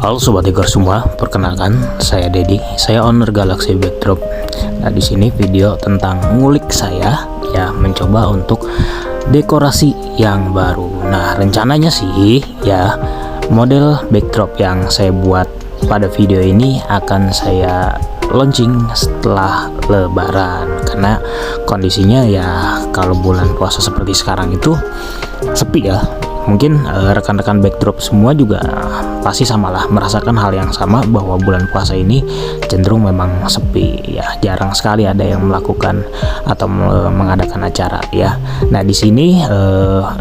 Halo Sobat Igor semua, perkenalkan saya Dedi, saya owner Galaxy Backdrop. Nah di sini video tentang ngulik saya ya, mencoba untuk dekorasi yang baru. Nah rencananya sih ya, model backdrop yang saya buat pada video ini akan saya launching setelah Lebaran, karena kondisinya ya kalau bulan puasa seperti sekarang itu sepi ya. Mungkin rekan-rekan backdrop semua juga pasti samalah merasakan hal yang sama, bahwa bulan puasa ini cenderung memang sepi ya, jarang sekali ada yang melakukan atau mengadakan acara ya. Nah di sini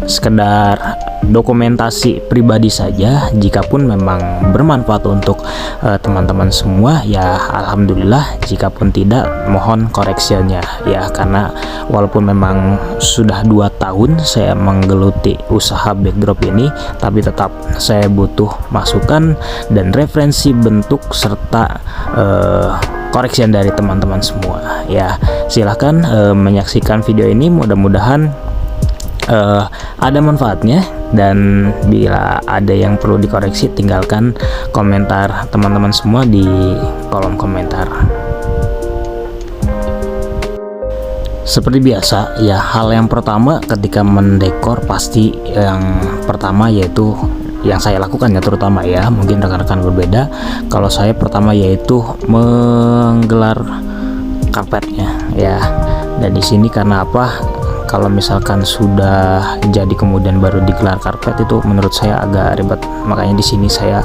sekedar dokumentasi pribadi saja, jikapun memang bermanfaat untuk teman-teman semua ya alhamdulillah, jikapun tidak mohon koreksinya ya, karena walaupun memang sudah 2 tahun saya menggeluti usaha backdrop ini, tapi tetap saya butuh masukan dan referensi bentuk serta koreksian dari teman-teman semua ya. Silahkan menyaksikan video ini, mudah-mudahan ada manfaatnya, dan bila ada yang perlu dikoreksi tinggalkan komentar teman-teman semua di kolom komentar. Seperti biasa ya, hal yang pertama ketika mendekor pasti yang pertama yaitu yang saya lakukan ya, terutama ya, mungkin rekan-rekan berbeda. Kalau saya pertama yaitu menggelar karpetnya ya. Dan di sini karena apa? Kalau misalkan sudah jadi kemudian baru digelar karpet itu menurut saya agak ribet. Makanya di sini saya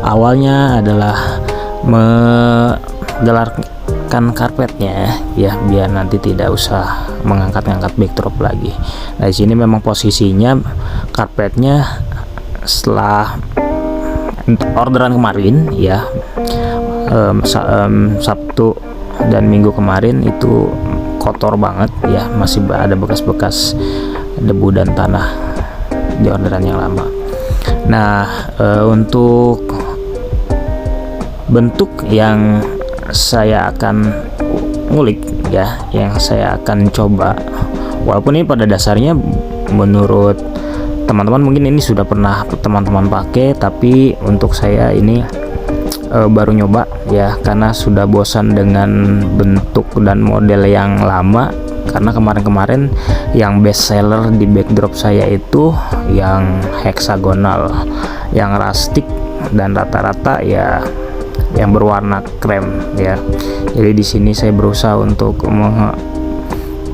awalnya adalah menggelarkan karpetnya ya, biar nanti tidak usah mengangkat-ngangkat backdrop lagi. Nah di sini memang posisinya karpetnya setelah orderan kemarin ya, Sabtu dan Minggu kemarin itu kotor banget ya, masih ada bekas-bekas debu dan tanah di orderan yang lama. Nah untuk bentuk yang saya akan ngulik ya, yang saya akan coba, walaupun ini pada dasarnya menurut teman-teman mungkin ini sudah pernah teman-teman pakai, tapi untuk saya ini baru nyoba ya, karena sudah bosan dengan bentuk dan model yang lama. Karena kemarin-kemarin yang best seller di backdrop saya itu yang heksagonal, yang rustic, dan rata-rata ya yang berwarna krem ya. Jadi di sini saya berusaha untuk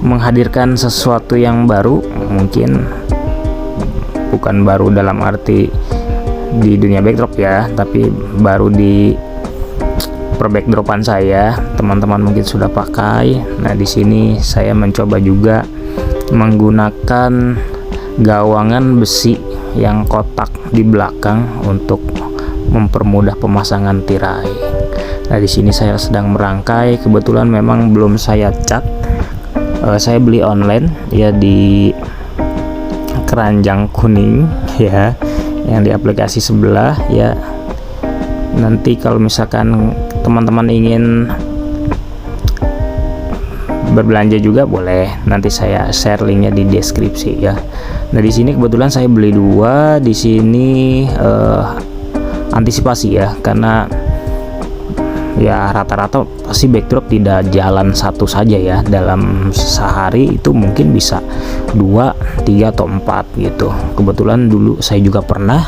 menghadirkan sesuatu yang baru, mungkin bukan baru dalam arti di dunia backdrop ya, tapi baru di per backdropan saya. Teman-teman mungkin sudah pakai. Nah di sini saya mencoba juga menggunakan gawangan besi yang kotak di belakang untuk mempermudah pemasangan tirai. Nah di sini saya sedang merangkai. Kebetulan memang belum saya cat. Saya beli online ya di keranjang kuning ya, yang di aplikasi sebelah ya. Nanti kalau misalkan teman-teman ingin berbelanja juga boleh, nanti saya share linknya di deskripsi ya. Nah di sini kebetulan saya beli 2 di sini, antisipasi ya, karena ya rata-rata pasti backdrop tidak jalan satu saja ya, dalam sehari itu mungkin bisa 2, 3 atau 4 gitu. Kebetulan dulu saya juga pernah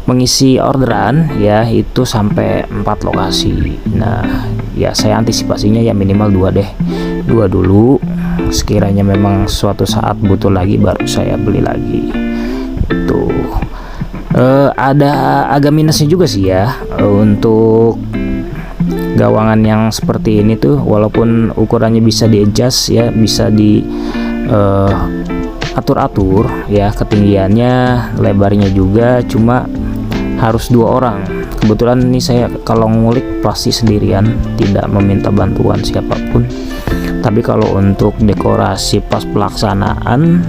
mengisi orderan ya, itu sampai 4 lokasi. Nah ya saya antisipasinya ya minimal 2 deh, 2 dulu, sekiranya memang suatu saat butuh lagi baru saya beli lagi itu. Ada agak minusnya juga sih ya untuk gawangan yang seperti ini tuh, walaupun ukurannya bisa di adjust ya, bisa di atur-atur ya, ketinggiannya, lebarnya juga, cuma harus 2 orang. Kebetulan ini saya kalau ngulik pasti sendirian, tidak meminta bantuan siapapun. Tapi kalau untuk dekorasi pas pelaksanaan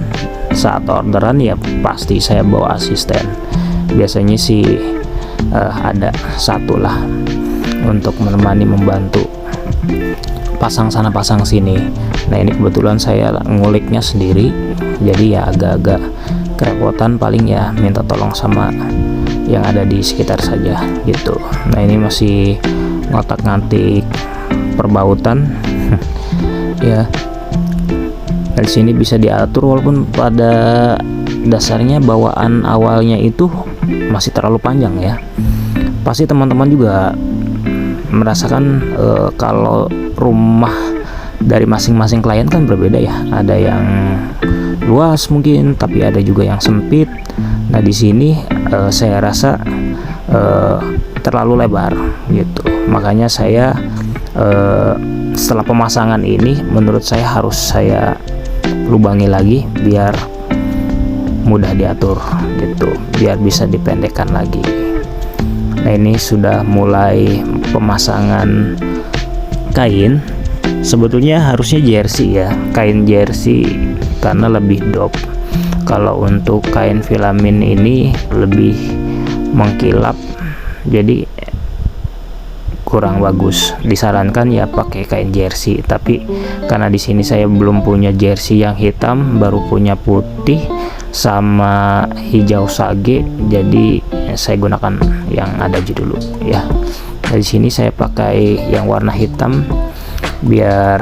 saat orderan ya pasti saya bawa asisten. Biasanya sih ada satu lah untuk menemani, membantu pasang sana pasang sini. Nah ini kebetulan saya nguliknya sendiri, jadi ya agak-agak kerepotan paling ya minta tolong sama yang ada di sekitar saja gitu. Nah ini masih ngotak-ngatik perbautan ya. Dari sini bisa diatur walaupun pada dasarnya bawaan awalnya itu masih terlalu panjang ya. Pasti teman-teman juga merasakan kalau rumah dari masing-masing klien kan berbeda ya. Ada yang luas mungkin, tapi ada juga yang sempit. Nah di sini saya rasa terlalu lebar gitu. Makanya saya setelah pemasangan ini menurut saya harus saya lubangi lagi biar mudah diatur gitu, biar bisa dipendekkan lagi. Nah ini sudah mulai pemasangan kain. Sebetulnya harusnya jersey ya, kain jersey karena lebih drop. Kalau untuk kain filamin ini lebih mengkilap, jadi kurang bagus. Disarankan ya pakai kain jersey, tapi karena di sini saya belum punya jersey yang hitam, baru punya putih sama hijau sage, jadi saya gunakan yang ada aja dulu ya. Dari sini saya pakai yang warna hitam biar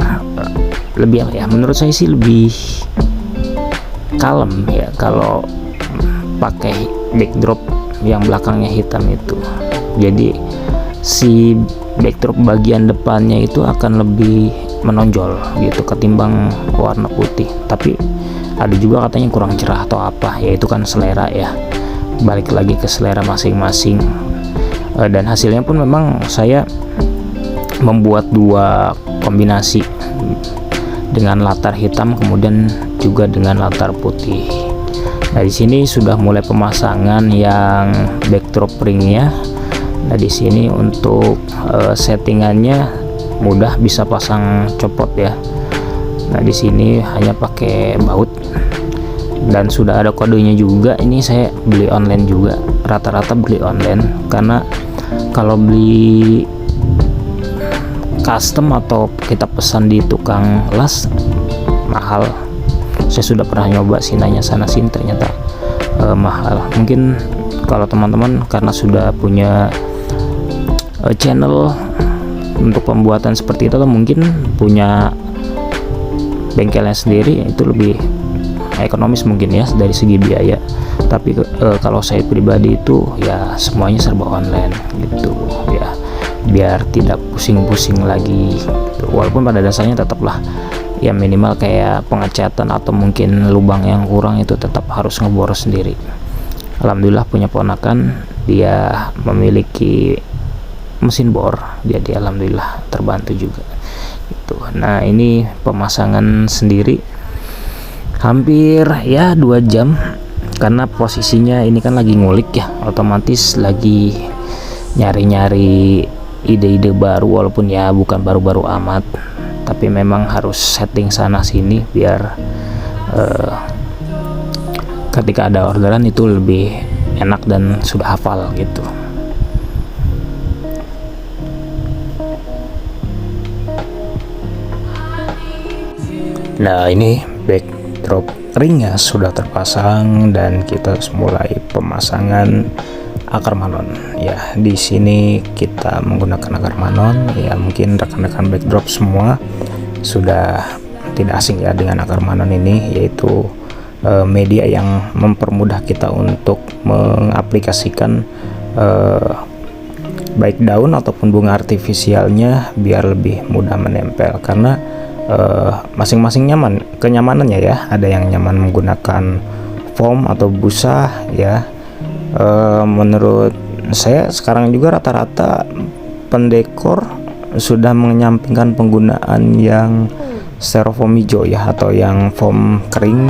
lebih apa ya, menurut saya sih lebih kalem ya kalau pakai backdrop yang belakangnya hitam itu. Jadi si backdrop bagian depannya itu akan lebih menonjol gitu ketimbang warna putih. Tapi ada juga katanya kurang cerah atau apa, ya itu kan selera ya, balik lagi ke selera masing-masing. Dan hasilnya pun memang saya membuat dua kombinasi dengan latar hitam kemudian juga dengan latar putih. Nah di sini sudah mulai pemasangan yang backdrop ringnya. Nah di sini untuk settingannya mudah, bisa pasang copot ya. Nah di sini hanya pakai baut dan sudah ada kodenya juga. Ini saya beli online juga, rata-rata beli online karena kalau beli custom atau kita pesan di tukang las mahal. Saya sudah pernah nyoba sih, nanya sana sini ternyata mahal. Mungkin kalau teman-teman karena sudah punya channel untuk pembuatan seperti itu, atau mungkin punya bengkelnya sendiri, itu lebih ekonomis mungkin ya dari segi biaya. Tapi kalau saya pribadi itu ya semuanya serba online gitu ya, biar tidak pusing-pusing lagi gitu. Walaupun pada dasarnya tetaplah ya minimal kayak pengecatan atau mungkin lubang yang kurang itu tetap harus ngebor sendiri. Alhamdulillah punya ponakan, dia memiliki mesin bor, jadi alhamdulillah terbantu juga gitu. Nah ini pemasangan sendiri hampir ya 2 jam karena posisinya ini kan lagi ngulik ya, otomatis lagi nyari-nyari ide-ide baru, walaupun ya bukan baru-baru amat, tapi memang harus setting sana sini biar ketika ada orderan itu lebih enak dan sudah hafal gitu. Nah ini backdrop ringnya sudah terpasang dan kita mulai pemasangan akar manon ya. Di sini kita menggunakan akar manon ya, mungkin rekan-rekan backdrop semua sudah tidak asing ya dengan akar manon ini, yaitu media yang mempermudah kita untuk mengaplikasikan baik daun ataupun bunga artifisialnya biar lebih mudah menempel. Karena masing-masing nyaman, kenyamanannya ya. Ada yang nyaman menggunakan foam atau busa ya. Menurut saya sekarang juga rata-rata pendekor sudah menyampingkan penggunaan yang styrofoam hijau ya, atau yang foam kering,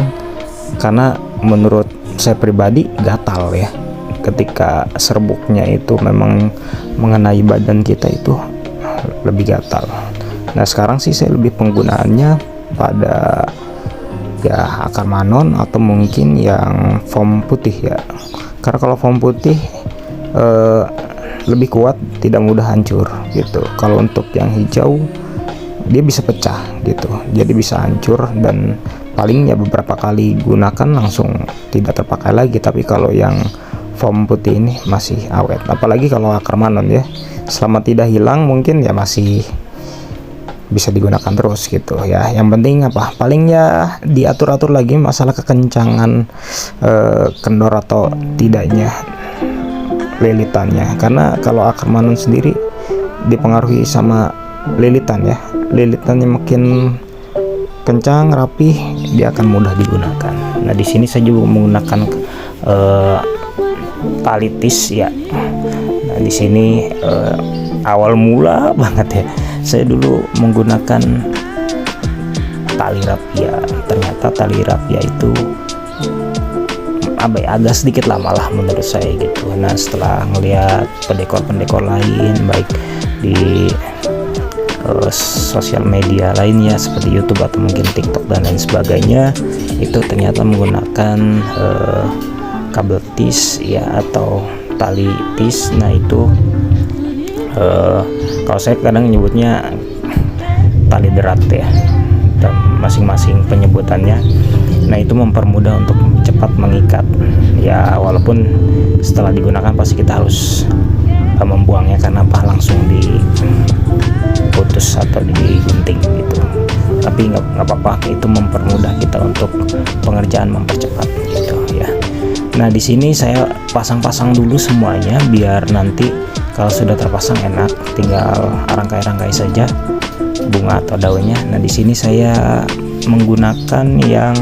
karena menurut saya pribadi gatal ya ketika serbuknya itu memang mengenai badan kita, itu lebih gatal. Nah sekarang sih saya lebih penggunaannya pada ya akar manon atau mungkin yang foam putih ya, karena kalau foam putih lebih kuat, tidak mudah hancur gitu. Kalau untuk yang hijau dia bisa pecah gitu, jadi bisa hancur dan paling ya beberapa kali gunakan langsung tidak terpakai lagi. Tapi kalau yang foam putih ini masih awet, apalagi kalau akar manon ya, selama tidak hilang mungkin ya masih bisa digunakan terus gitu ya. Yang penting apa, paling ya diatur-atur lagi masalah kekencangan kendor atau tidaknya lilitannya, karena kalau akar manon sendiri dipengaruhi sama lilitan ya. Lilitannya makin kencang, rapi, dia akan mudah digunakan. Nah di sini saya juga menggunakan tali tis ya. Nah di sini awal mula banget ya, saya dulu menggunakan tali rapia. Ternyata tali rapia itu agak sedikit lama lah menurut saya gitu. Nah setelah ngelihat pendekor lain baik di sosial media lainnya seperti YouTube atau mungkin TikTok dan lain sebagainya, itu ternyata menggunakan kabel tis ya atau tali tis. Nah itu kalau saya kadang nyebutnya tali derat ya, dan masing-masing penyebutannya. Nah itu mempermudah untuk cepat mengikat ya, walaupun setelah digunakan pasti kita harus membuangnya karena langsung diputus atau digunting gitu. Tapi nggak apa-apa, itu mempermudah kita untuk pengerjaan, mempercepat gitu ya. Nah di sini saya pasang-pasang dulu semuanya biar nanti kalau sudah terpasang enak, tinggal rangkai-rangkai saja bunga atau daunnya. Nah di sini saya menggunakan yang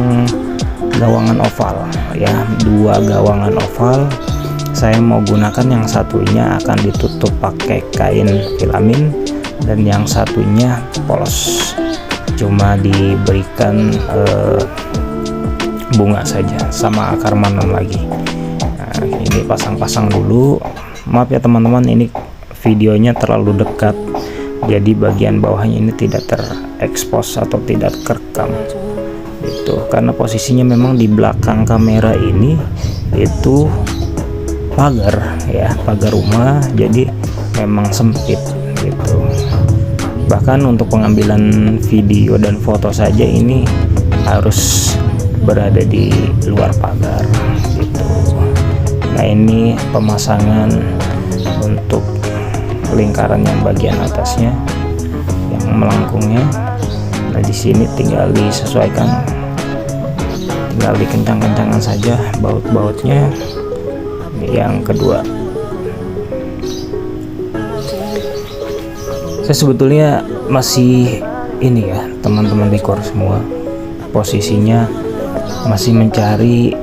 gawangan oval ya, 2 gawangan oval. Saya mau gunakan yang satunya akan ditutup pakai kain filamin dan yang satunya polos, cuma diberikan bunga saja sama akar manon lagi. Nah, ini pasang-pasang dulu. Maaf ya teman-teman, ini videonya terlalu dekat, jadi bagian bawahnya ini tidak terekspos atau tidak kerekam itu karena posisinya memang di belakang kamera ini itu pagar ya, pagar rumah, jadi memang sempit gitu. Bahkan untuk pengambilan video dan foto saja ini harus berada di luar pagar gitu. Nah ini pemasangan untuk lingkaran yang bagian atasnya yang melengkungnya. Nah di sini tinggal disesuaikan, tinggal dikencang-kencangkan saja baut-bautnya. Yang kedua, saya sebetulnya masih ini ya teman-teman dekor semua, posisinya masih mencari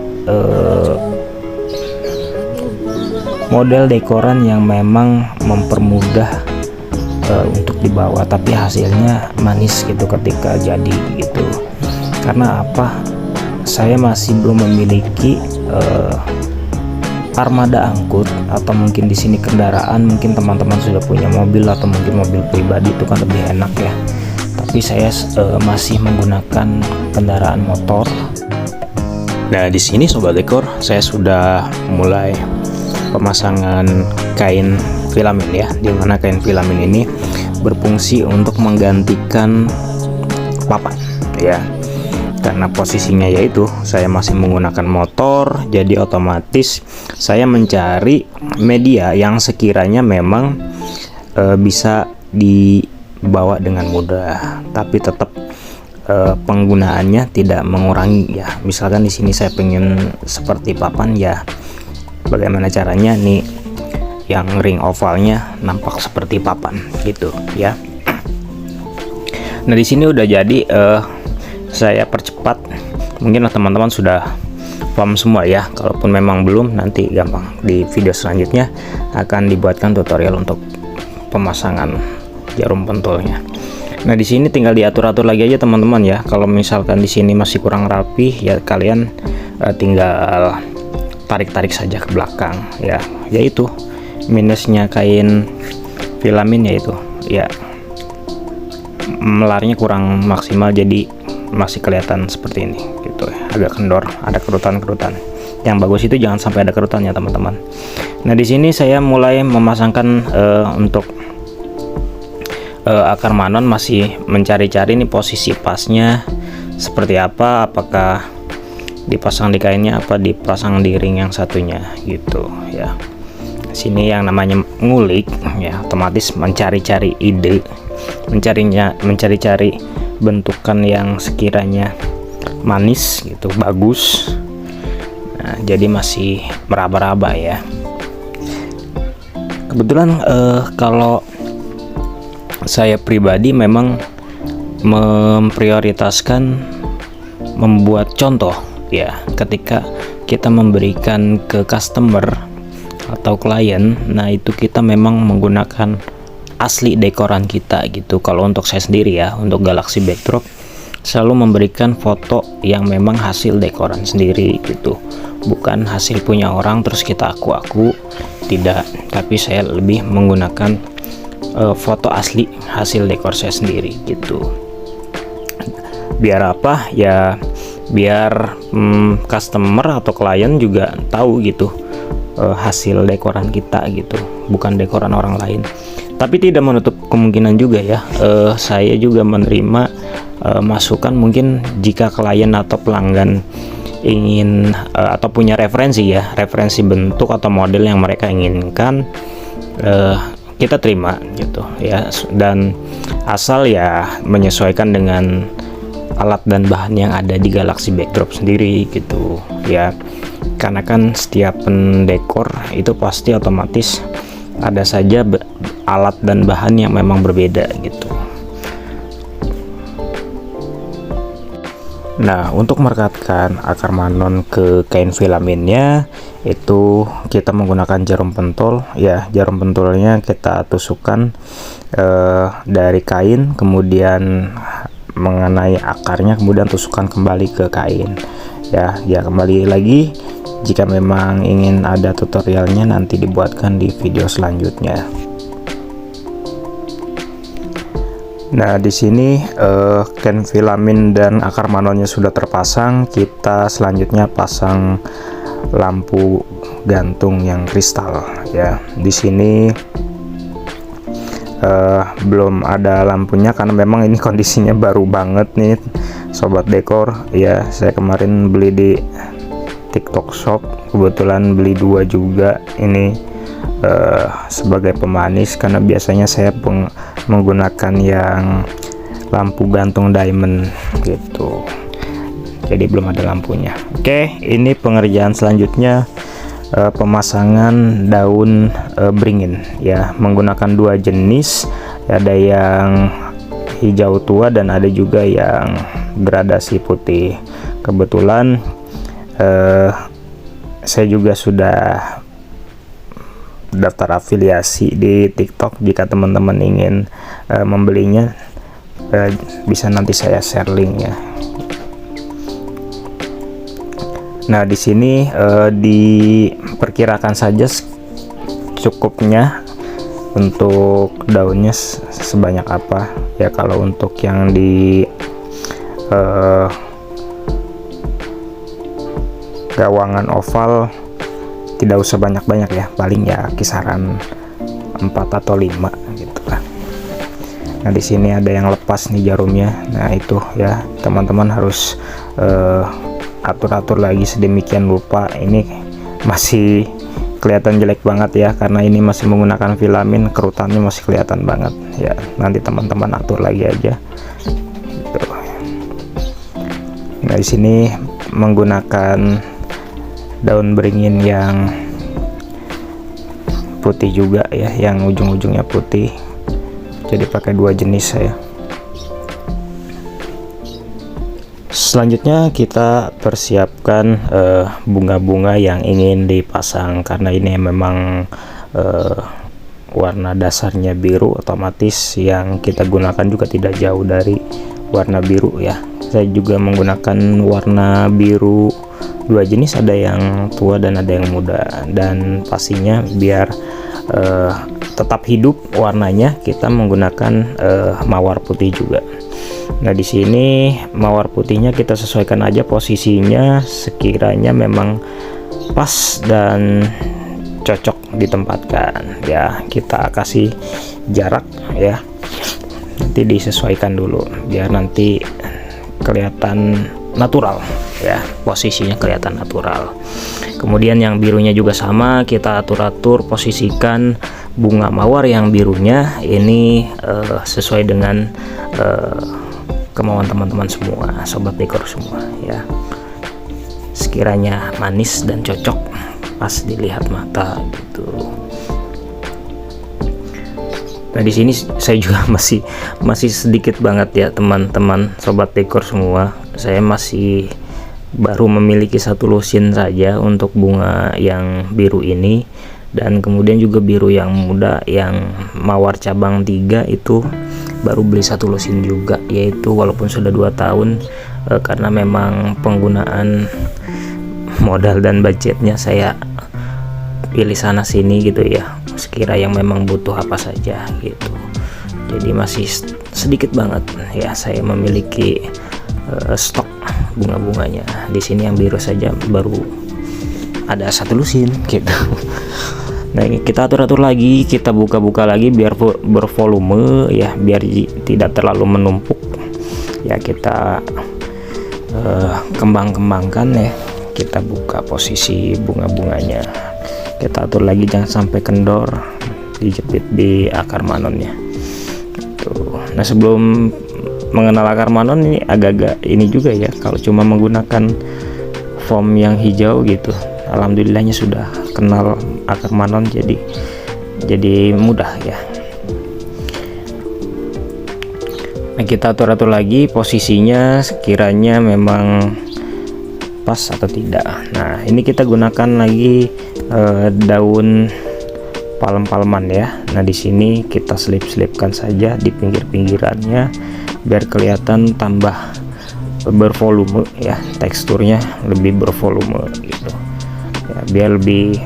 model dekoran yang memang mempermudah untuk dibawa tapi hasilnya manis gitu ketika jadi gitu. Karena apa, saya masih belum memiliki armada angkut atau mungkin di sini kendaraan. Mungkin teman-teman sudah punya mobil atau mungkin mobil pribadi, itu kan lebih enak ya. Tapi saya masih menggunakan kendaraan motor. Nah di sini sobat dekor, saya sudah mulai pemasangan kain filamin ya, dimana kain filamin ini berfungsi untuk menggantikan papan ya. Karena posisinya yaitu saya masih menggunakan motor, jadi otomatis saya mencari media yang sekiranya memang bisa dibawa dengan mudah, tapi tetap penggunaannya tidak mengurangi ya. Misalkan di sini saya pengen seperti papan ya, bagaimana caranya nih yang ring ovalnya nampak seperti papan gitu ya. Nah di sini udah jadi, saya percepat. Mungkin teman-teman sudah paham semua ya. Kalaupun memang belum, nanti gampang di video selanjutnya akan dibuatkan tutorial untuk pemasangan jarum pentulnya. Nah di sini tinggal diatur-atur lagi aja teman-teman ya. Kalau misalkan di sini masih kurang rapi ya, kalian tinggal tarik-tarik saja ke belakang ya. Yaitu minusnya kain filamin, yaitu ya melarnya kurang maksimal, jadi masih kelihatan seperti ini gitu ya, agak kendor, ada kerutan-kerutan. Yang bagus itu jangan sampai ada kerutannya teman-teman. Nah di sini saya mulai memasangkan untuk akar manon, masih mencari-cari nih posisi pasnya seperti apa, apakah dipasang di kainnya apa dipasang di ring yang satunya gitu ya. Sini yang namanya ngulik ya, otomatis mencari-cari ide, mencari-cari bentukan yang sekiranya manis gitu, bagus. Nah, jadi masih meraba-raba ya. Kebetulan kalau saya pribadi memang memprioritaskan membuat contoh ya, ketika kita memberikan ke customer atau klien. Nah, itu kita memang menggunakan asli dekoran kita gitu. Kalau untuk saya sendiri ya, untuk Galaxy Backdrop selalu memberikan foto yang memang hasil dekoran sendiri gitu, bukan hasil punya orang terus kita aku tidak, tapi saya lebih menggunakan foto asli hasil dekor saya sendiri gitu. Biar apa ya, biar customer atau klien juga tahu gitu hasil dekoran kita gitu, bukan dekoran orang lain. Tapi tidak menutup kemungkinan juga ya, saya juga menerima masukan mungkin jika klien atau pelanggan ingin atau punya referensi ya, referensi bentuk atau model yang mereka inginkan, kita terima gitu ya, dan asal ya menyesuaikan dengan alat dan bahan yang ada di Galaxy Backdrop sendiri gitu ya. Karena kan setiap pendekor itu pasti otomatis ada saja alat dan bahan yang memang berbeda gitu. Nah, untuk merekatkan akar manon ke kain filaminnya itu kita menggunakan jarum pentol ya. Jarum pentolnya kita tusukkan dari kain, kemudian mengenai akarnya, kemudian tusukkan kembali ke kain ya. Kembali lagi, jika memang ingin ada tutorialnya nanti dibuatkan di video selanjutnya. Nah, di sini kain filamin dan akar manonnya sudah terpasang. Kita selanjutnya pasang lampu gantung yang kristal ya. Di sini belum ada lampunya karena memang ini kondisinya baru banget nih sobat dekor ya. Saya kemarin beli di TikTok Shop, kebetulan beli 2 juga ini sebagai pemanis, karena biasanya saya menggunakan yang lampu gantung diamond gitu, jadi belum ada lampunya. Oke, ini pengerjaan selanjutnya, pemasangan daun beringin ya, menggunakan 2 jenis, ada yang hijau tua dan ada juga yang gradasi putih. Kebetulan saya juga sudah daftar afiliasi di TikTok. Jika teman-teman ingin membelinya, bisa nanti saya share linknya. Nah, di sini diperkirakan saja cukupnya untuk daunnya sebanyak apa ya. Kalau untuk yang di gawangan oval tidak usah banyak-banyak ya, paling ya kisaran 4 atau 5 gitu lah. Nah, di sini ada yang lepas nih jarumnya. Nah, itu ya teman-teman harus atur-atur lagi sedemikian rupa. Ini masih kelihatan jelek banget ya, karena ini masih menggunakan filamin, kerutannya masih kelihatan banget ya. Nanti teman-teman atur lagi aja gitu. Nah, di sini menggunakan daun beringin yang putih juga ya, yang ujung-ujungnya putih, jadi pakai 2 jenis saya. Selanjutnya kita persiapkan bunga-bunga yang ingin dipasang, karena ini memang warna dasarnya biru, otomatis yang kita gunakan juga tidak jauh dari warna biru ya. Saya juga menggunakan warna biru 2 jenis, ada yang tua dan ada yang muda, dan pastinya biar tetap hidup warnanya kita menggunakan mawar putih juga. Nah, di sini mawar putihnya kita sesuaikan aja posisinya sekiranya memang pas dan cocok ditempatkan ya. Kita kasih jarak ya, nanti disesuaikan dulu biar nanti kelihatan natural ya, posisinya kelihatan natural. Kemudian yang birunya juga sama, kita atur-atur posisikan bunga mawar yang birunya ini sesuai dengan kemauan teman-teman semua, sobat dekor semua ya, sekiranya manis dan cocok pas dilihat mata gitu. Nah di sini saya juga masih sedikit banget ya teman-teman sobat dekor semua, saya masih baru memiliki satu lusin saja untuk bunga yang biru ini, dan kemudian juga biru yang muda yang mawar cabang 3 itu baru beli satu lusin juga, yaitu walaupun sudah 2 tahun karena memang penggunaan modal dan budgetnya saya pilih sana sini gitu ya, sekira yang memang butuh apa saja gitu. Jadi masih sedikit banget ya saya memiliki stok bunga-bunganya. Di sini yang biru saja baru ada satu lusin gitu. Nah ini kita atur-atur lagi, kita buka-buka lagi biar bervolume ya, biar tidak terlalu menumpuk ya. Kita kembang-kembangkan ya, kita buka posisi bunga-bunganya, kita atur lagi jangan sampai kendor, dijepit di akar manonnya tuh. Nah sebelum mengenal akar manon ini agak-agak ini juga ya, kalau cuma menggunakan foam yang hijau gitu, alhamdulillahnya sudah kenal akar manon, jadi mudah ya. Nah kita atur-atur lagi posisinya sekiranya memang pas atau tidak. Nah ini kita gunakan lagi daun palem-paleman ya. Nah di sini kita selip-selipkan saja di pinggir-pinggirannya biar kelihatan tambah bervolume ya, teksturnya lebih bervolume gitu ya, biar lebih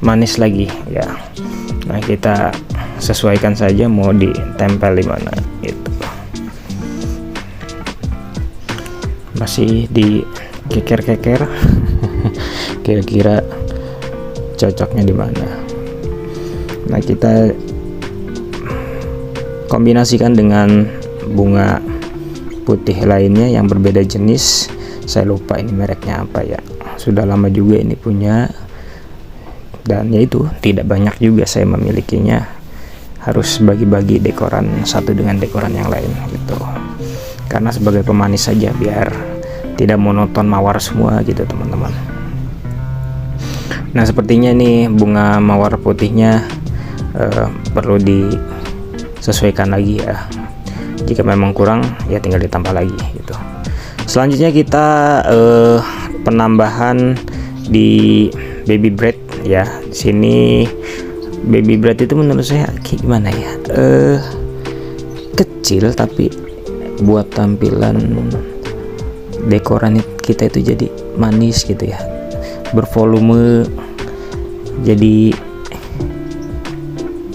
manis lagi ya. Nah kita sesuaikan saja mau ditempel di mana gitu, masih dikeker-keker kira-kira cocoknya di mana. Nah kita kombinasikan dengan bunga putih lainnya yang berbeda jenis, saya lupa ini mereknya apa ya, sudah lama juga ini punya, dan yaitu tidak banyak juga saya memilikinya, harus bagi-bagi dekoran satu dengan dekoran yang lain gitu, karena sebagai pemanis saja biar tidak monoton mawar semua gitu teman-teman. Nah sepertinya nih bunga mawar putihnya perlu disesuaikan lagi ya, jika memang kurang ya tinggal ditambah lagi gitu. Selanjutnya kita penambahan di baby bread ya. Di sini baby bread itu menurut saya gimana ya, kecil tapi buat tampilan dekoran kita itu jadi manis gitu ya, bervolume, jadi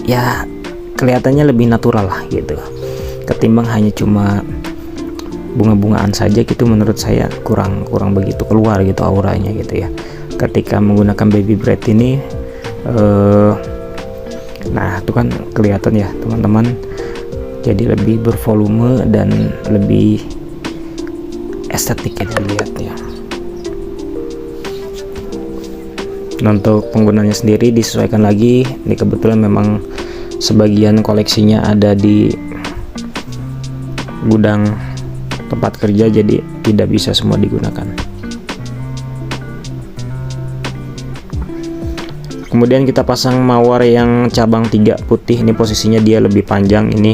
ya kelihatannya lebih natural lah gitu, ketimbang hanya cuma bunga-bungaan saja gitu. Menurut saya kurang begitu keluar gitu auranya gitu ya ketika menggunakan baby bread ini. Nah itu kan kelihatan ya teman-teman, jadi lebih bervolume dan lebih estetik ya dilihatnya. Nah, untuk penggunanya sendiri disesuaikan lagi. Ini kebetulan memang sebagian koleksinya ada di gudang tempat kerja, jadi tidak bisa semua digunakan. Kemudian kita pasang mawar yang cabang 3 putih. Ini posisinya dia lebih panjang. Ini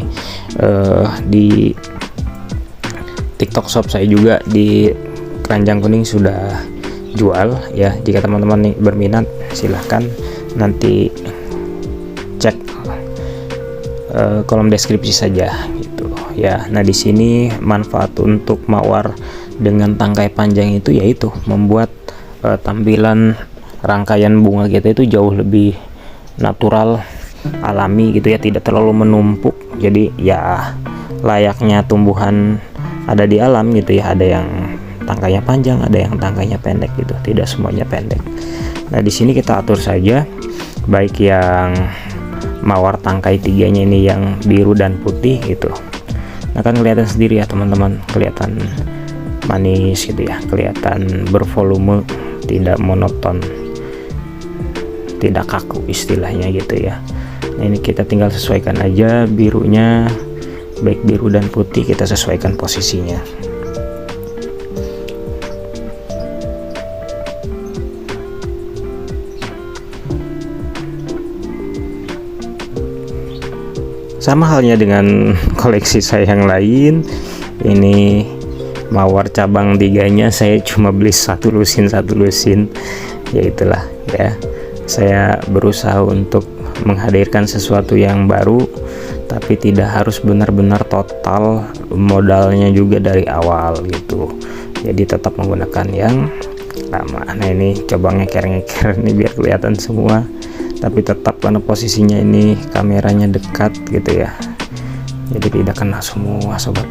di TikTok shop saya juga di keranjang kuning sudah jual ya. Jika teman-teman nih berminat silahkan nanti cek kolom deskripsi saja gitu ya. Nah di sini manfaat untuk mawar dengan tangkai panjang itu yaitu membuat tampilan rangkaian bunga kita itu jauh lebih natural, alami gitu ya, tidak terlalu menumpuk. Jadi ya layaknya tumbuhan ada di alam gitu ya, ada yang tangkainya panjang, ada yang tangkainya pendek gitu, tidak semuanya pendek. Nah di sini kita atur saja, baik yang mawar tangkai 3-nya ini yang biru dan putih gitu, Nah kan kelihatan sendiri ya teman-teman, kelihatan manis gitu ya, kelihatan bervolume, tidak monoton, tidak kaku istilahnya gitu ya. Nah ini kita tinggal sesuaikan aja birunya, baik biru dan putih kita sesuaikan posisinya. Sama halnya dengan koleksi saya yang lain, ini mawar cabang 3-nya saya cuma beli satu lusin, ya itulah ya. Saya berusaha untuk menghadirkan sesuatu yang baru, tapi tidak harus benar-benar total modalnya juga dari awal gitu. Jadi tetap menggunakan yang lama. Nah ini coba ngeker ini biar kelihatan semua, tapi tetap karena posisinya ini kameranya dekat gitu ya, jadi tidak kena semua sobat.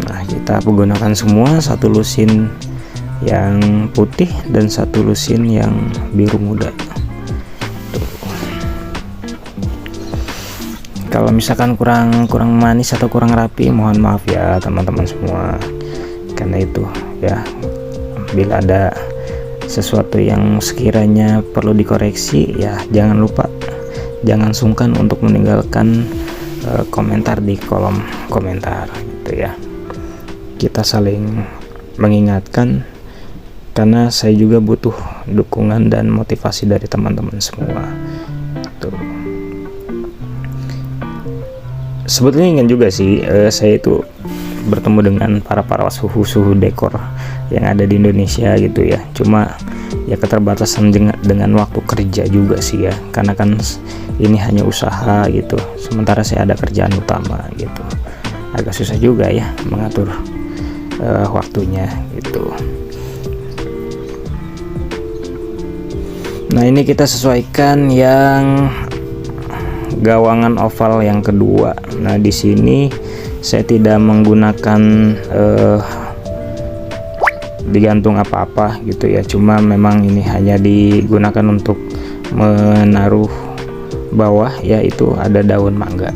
Nah kita menggunakan semua, satu lusin yang putih dan satu lusin yang biru muda. Kalau misalkan kurang manis atau kurang rapi, mohon maaf ya teman-teman semua, karena itu ya, bila ada sesuatu yang sekiranya perlu dikoreksi ya jangan lupa, jangan sungkan untuk meninggalkan komentar di kolom komentar gitu ya. Kita saling mengingatkan, karena saya juga butuh dukungan dan motivasi dari teman-teman semua tuh. Sebetulnya ingin juga sih saya itu bertemu dengan para suhu dekor yang ada di Indonesia gitu ya, cuma ya keterbatasan dengan waktu kerja juga sih ya, karena kan ini hanya usaha gitu, sementara saya ada kerjaan utama gitu, agak susah juga ya mengatur waktunya gitu. Nah ini kita sesuaikan yang gawangan oval yang kedua. Nah di sini saya tidak menggunakan digantung apa-apa gitu ya, cuma memang ini hanya digunakan untuk menaruh bawah, yaitu ada daun mangga.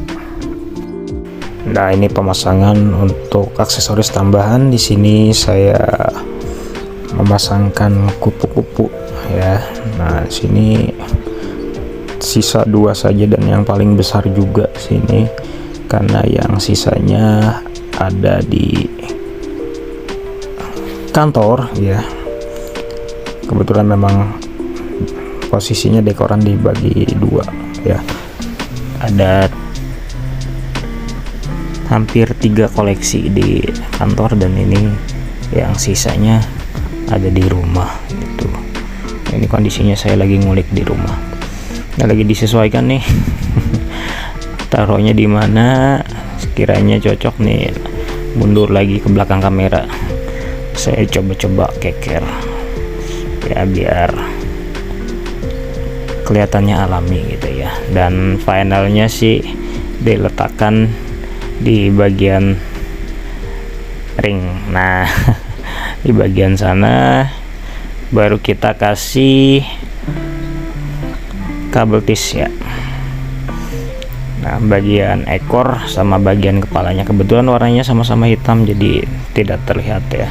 Nah ini pemasangan untuk aksesoris tambahan. Di sini saya memasangkan kupu-kupu ya. Nah sini sisa 2 saja dan yang paling besar juga sini, karena yang sisanya ada di kantor ya. Kebetulan memang posisinya dekoran dibagi 2 ya, ada hampir 3 koleksi di kantor dan ini yang sisanya ada di rumah gitu. Ini kondisinya saya lagi ngulik di rumah. Nah lagi disesuaikan nih taruhnya di mana sekiranya cocok nih. Mundur lagi ke belakang kamera, saya coba keker ya biar kelihatannya alami gitu ya. Dan finalnya sih diletakkan di bagian ring. Nah di bagian sana baru kita kasih kabel tis ya. Nah bagian ekor sama bagian kepalanya kebetulan warnanya sama-sama hitam, jadi tidak terlihat ya.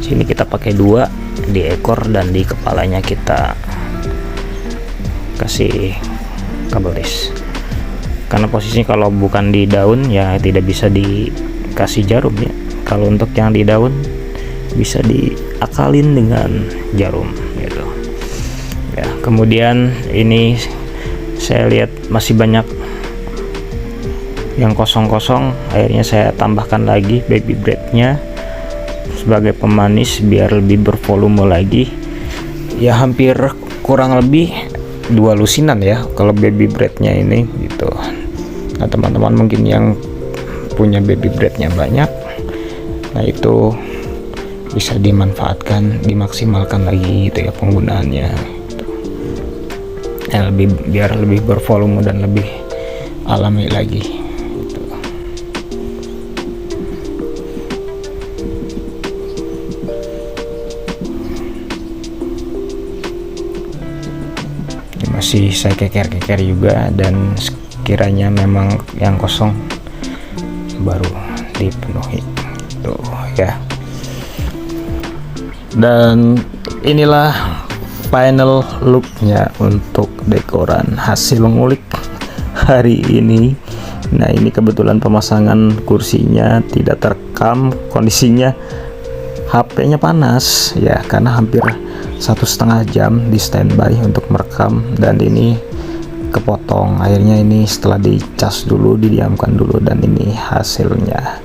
Sini kita pakai 2 di ekor, dan di kepalanya kita kasih kabel tis. Karena posisinya kalau bukan di daun ya tidak bisa dikasih jarum ya. Kalau untuk yang di daun bisa diakalin dengan jarum gitu ya. Kemudian ini saya lihat masih banyak yang kosong-kosong, akhirnya saya tambahkan lagi baby breadnya sebagai pemanis biar lebih bervolume lagi ya. Hampir kurang lebih 2 lusinan ya kalau baby breadnya ini gitu. Nah teman-teman mungkin yang punya baby breadnya banyak, nah itu bisa dimanfaatkan, dimaksimalkan lagi gitu ya penggunaannya gitu. Ya, biar lebih bervolume dan lebih alami lagi gitu. Ini masih saya keker juga, dan sekiranya memang yang kosong baru dipenuhi tuh ya. Dan inilah final looknya untuk dekoran hasil ngulik hari ini. Nah, ini kebetulan pemasangan kursinya tidak terekam, kondisinya HP-nya panas ya, karena hampir 1,5 jam di standby untuk merekam, dan ini kepotong akhirnya. Ini setelah dicas dulu, didiamkan dulu, dan ini hasilnya.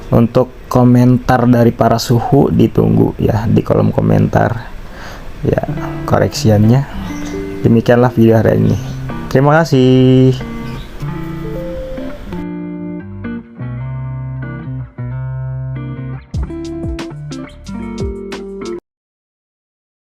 Untuk komentar dari para suhu ditunggu ya di kolom komentar ya, koreksiannya. Demikianlah video hari ini, terima kasih.